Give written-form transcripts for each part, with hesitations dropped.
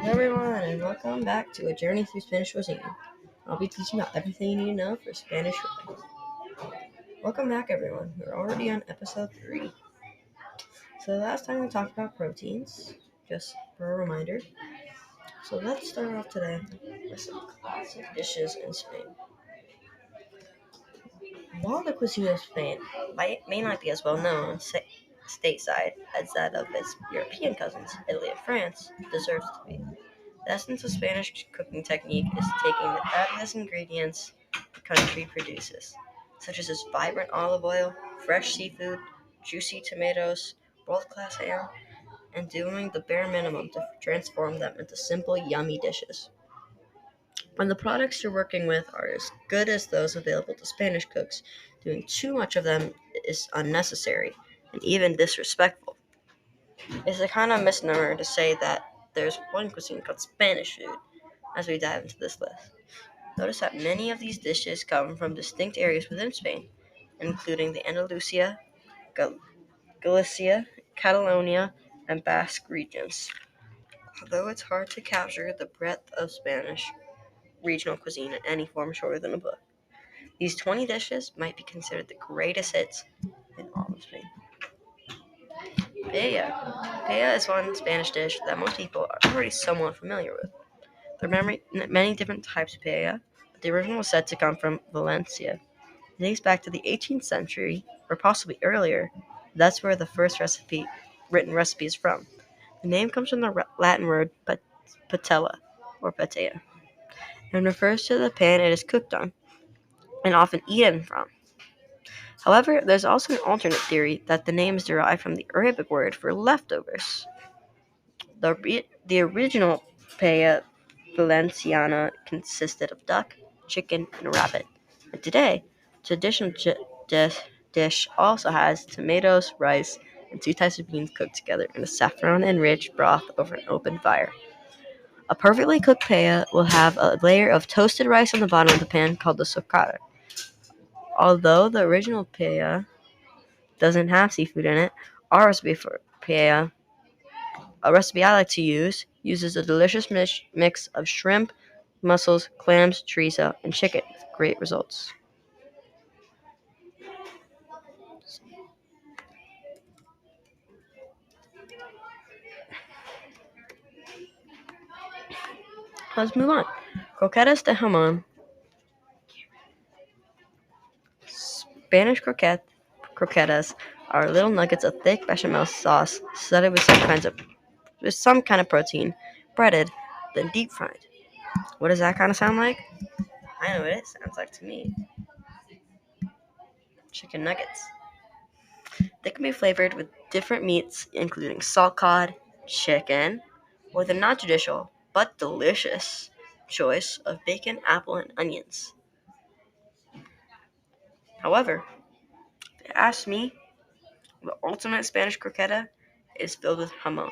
Hello everyone, and welcome back to a journey through Spanish cuisine. I'll be teaching about everything you need to know for Spanish cooking. Welcome back everyone. We're already on episode 3. So last time we talked about proteins, just for a reminder. So let's start off today with some classic dishes in Spain. While the cuisine of Spain may not be as well known stateside as that of its European cousins, Italy and France, deserves to be. The essence of Spanish cooking technique is taking the fabulous ingredients the country produces, such as its vibrant olive oil, fresh seafood, juicy tomatoes, world-class ham, and doing the bare minimum to transform them into simple, yummy dishes. When the products you're working with are as good as those available to Spanish cooks, doing too much of them is unnecessary and even disrespectful. It's a kind of misnomer to say that there's one cuisine called Spanish food as we dive into this list. Notice that many of these dishes come from distinct areas within Spain, including the Andalusia, Galicia, Catalonia, and Basque regions. Although it's hard to capture the breadth of Spanish regional cuisine in any form shorter than a book, these 20 dishes might be considered the greatest hits in all of Spain. Paella. Paella is one Spanish dish that most people are already somewhat familiar with. There are many different types of paella, but the original was said to come from Valencia. It dates back to the 18th century, or possibly earlier. That's where the first written recipe is from. The name comes from the Latin word patella, or patea, and refers to the pan it is cooked on, and often eaten from. However, there's also an alternate theory that the name is derived from the Arabic word for leftovers. The original paella valenciana consisted of duck, chicken, and rabbit. And today, traditional dish also has tomatoes, rice, and two types of beans cooked together in a saffron-enriched broth over an open fire. A perfectly cooked paella will have a layer of toasted rice on the bottom of the pan called the socada. Although the original paella doesn't have seafood in it, our recipe for paella, a recipe I like to use, uses a delicious mix of shrimp, mussels, clams, chorizo, and chicken with great results. Let's move on. Croquetas de jamón. Spanish croquetas are little nuggets of thick bechamel sauce studded with some kind of protein, breaded, then deep fried. What does that kind of sound like? I know what it sounds like to me. Chicken nuggets. They can be flavored with different meats, including salt cod, chicken, or the non-traditional but delicious choice of bacon, apple, and onions. However, if you ask me, the ultimate Spanish croqueta is filled with jamón.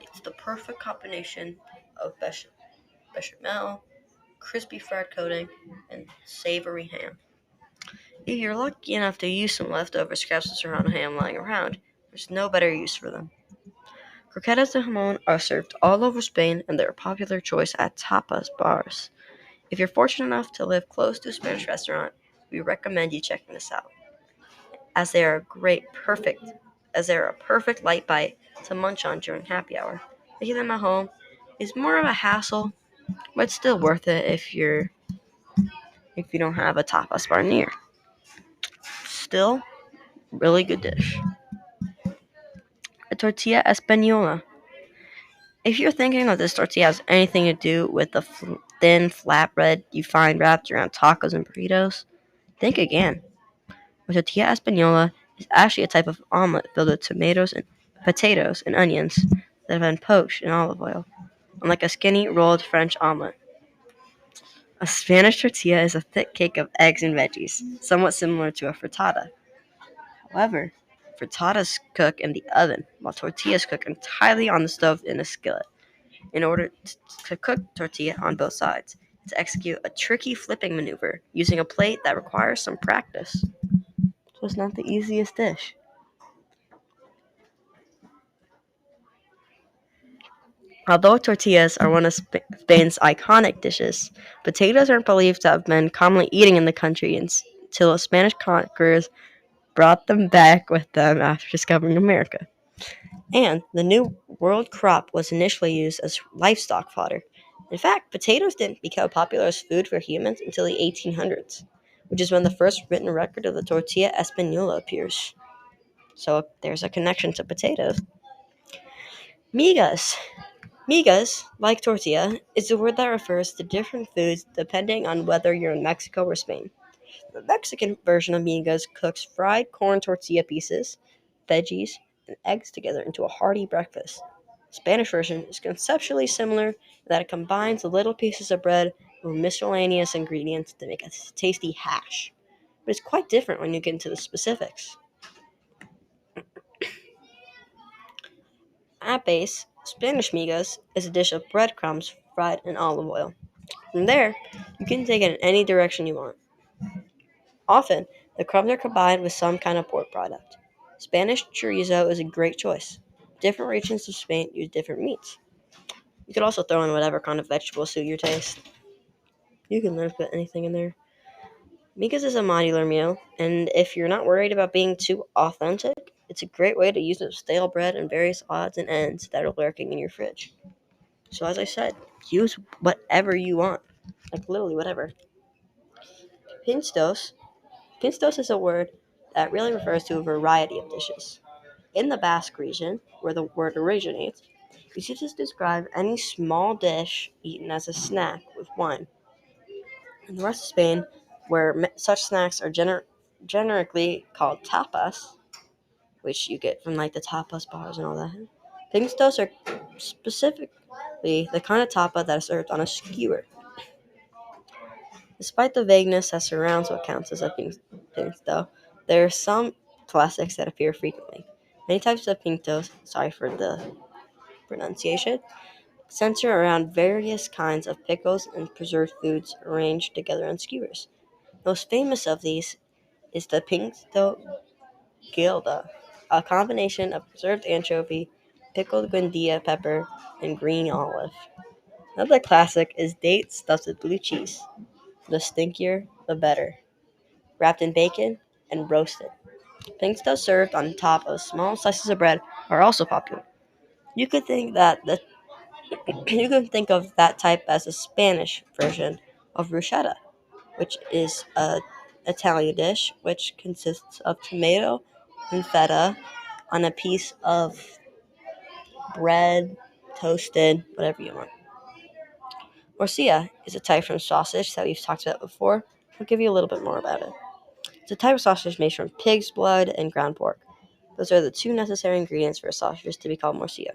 It's the perfect combination of bechamel, crispy fried coating, and savory ham. If you're lucky enough to use some leftover scraps of serrano ham lying around, there's no better use for them. Croquetas de jamón are served all over Spain, and they're a popular choice at tapas bars. If you're fortunate enough to live close to a Spanish restaurant, we recommend you checking this out, as they are a perfect light bite to munch on during happy hour. Making them at home is more of a hassle, but still worth it if you don't have a tapas bar near. Still, really good dish. A tortilla española. If you're thinking that this tortilla has anything to do with the thin flatbread you find wrapped around tacos and burritos, think again. A tortilla española is actually a type of omelet filled with potatoes and onions that have been poached in olive oil, unlike a skinny rolled French omelet. A Spanish tortilla is a thick cake of eggs and veggies, somewhat similar to a frittata. However, frittatas cook in the oven, while tortillas cook entirely on the stove in a skillet. In order to cook tortilla on both sides, to execute a tricky flipping maneuver using a plate that requires some practice. So it's not the easiest dish. Although tortillas are one of Spain's iconic dishes, potatoes aren't believed to have been commonly eaten in the country until Spanish conquerors brought them back with them after discovering America. And the New World crop was initially used as livestock fodder. In fact, potatoes didn't become popular as food for humans until the 1800s, which is when the first written record of the tortilla española appears. So there's a connection to potatoes. Migas. Migas, like tortilla, is a word that refers to different foods depending on whether you're in Mexico or Spain. The Mexican version of migas cooks fried corn tortilla pieces, veggies, and eggs together into a hearty breakfast. The Spanish version is conceptually similar in that it combines little pieces of bread with miscellaneous ingredients to make a tasty hash, but it's quite different when you get into the specifics. At base, Spanish migas is a dish of breadcrumbs fried in olive oil. From there, you can take it in any direction you want. Often, the crumbs are combined with some kind of pork product. Spanish chorizo is a great choice. Different regions of Spain use different meats. You could also throw in whatever kind of vegetables suit your taste. You can literally put anything in there. Migas is a modular meal, and if you're not worried about being too authentic, it's a great way to use up stale bread and various odds and ends that are lurking in your fridge. So as I said, use whatever you want. Like literally whatever. Pinstos. Pinstos is a word that really refers to a variety of dishes. In the Basque region, where the word originates, it's used to describe any small dish eaten as a snack with wine. In the rest of Spain, where such snacks are generically called tapas, which you get from like the tapas bars and all that, pinstos are specifically the kind of tapa that is served on a skewer. Despite the vagueness that surrounds what counts as a pinto, there are some classics that appear frequently. Many types of pintos, sorry for the pronunciation, center around various kinds of pickles and preserved foods arranged together on skewers. Most famous of these is the pinto gilda, a combination of preserved anchovy, pickled guindilla pepper, and green olive. Another classic is dates stuffed with blue cheese. The stinkier, the better. Wrapped in bacon and roasted. Pintos served on top of small slices of bread are also popular. You could think that the you can think of that type as a Spanish version of bruschetta, which is a Italian dish which consists of tomato and feta on a piece of bread, toasted, whatever you want. Morcilla is a type from sausage that we've talked about before. I'll give you a little bit more about it. It's a type of sausage made from pig's blood and ground pork. Those are the two necessary ingredients for a sausage to be called morcilla.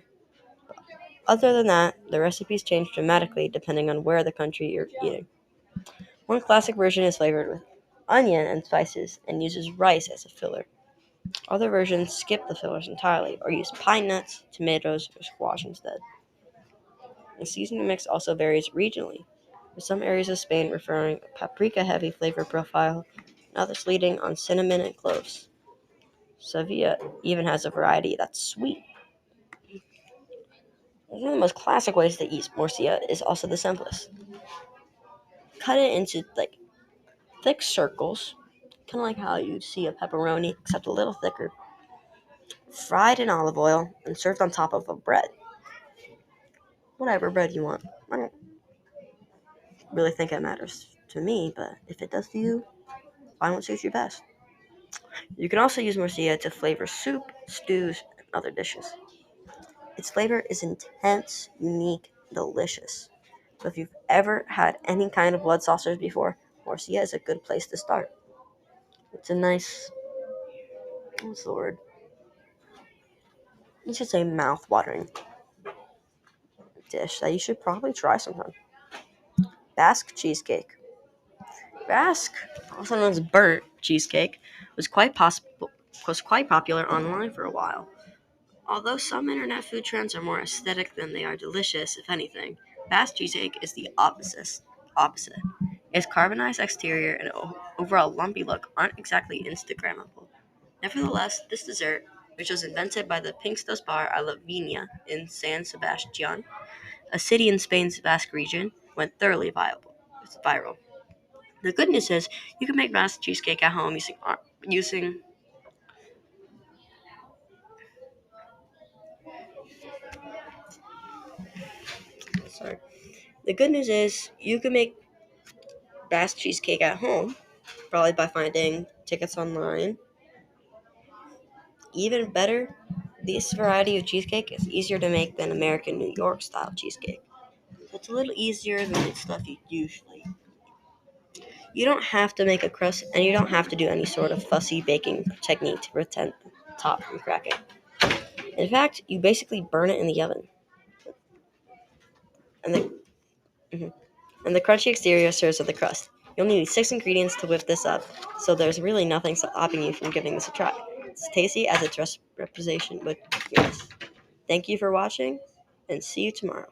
Other than that, the recipes change dramatically depending on where the country you're eating. One classic version is flavored with onion and spices and uses rice as a filler. Other versions skip the fillers entirely or use pine nuts, tomatoes, or squash instead. The seasoning mix also varies regionally, with some areas of Spain preferring a paprika-heavy flavor profile and others leading on cinnamon and cloves. Sevilla even has a variety that's sweet. One of the most classic ways to eat morcilla is also the simplest. Cut it into like thick circles, kind of like how you see a pepperoni, except a little thicker. Fried in olive oil and served on top of a bread. Whatever bread you want. I don't really think it matters to me, but if it does to you, find what suits you best. You can also use morcilla to flavor soup, stews, and other dishes. Its flavor is intense, unique, delicious. So if you've ever had any kind of blood sausage before, morcilla is a good place to start. It's a nice, what's the word? You should say mouth-watering dish that you should probably try sometime. Basque cheesecake. Basque, also known as burnt cheesecake, was quite popular online for a while. Although some internet food trends are more aesthetic than they are delicious, if anything, Basque cheesecake is the opposite. Its carbonized exterior and overall lumpy look aren't exactly Instagrammable. Nevertheless, this dessert, which was invented by the Pinkstos bar a la Viña in San Sebastian, a city in Spain's Basque region, went thoroughly It's viral. The good news is you can make Basque cheesecake at home using sorry. The good news is you can make Basque cheesecake at home, probably by finding tickets online. Even better, this variety of cheesecake is easier to make than American New York style cheesecake. It's a little easier than the stuff you usually. You don't have to make a crust, and you don't have to do any sort of fussy baking technique to prevent the top from cracking. In fact, you basically burn it in the oven, and the mhm. and the crunchy exterior serves with the crust. You'll need 6 ingredients to whip this up, so there's really nothing stopping you from giving this a try. It's tasty as its representation would. Yes. Thank you for watching, and see you tomorrow.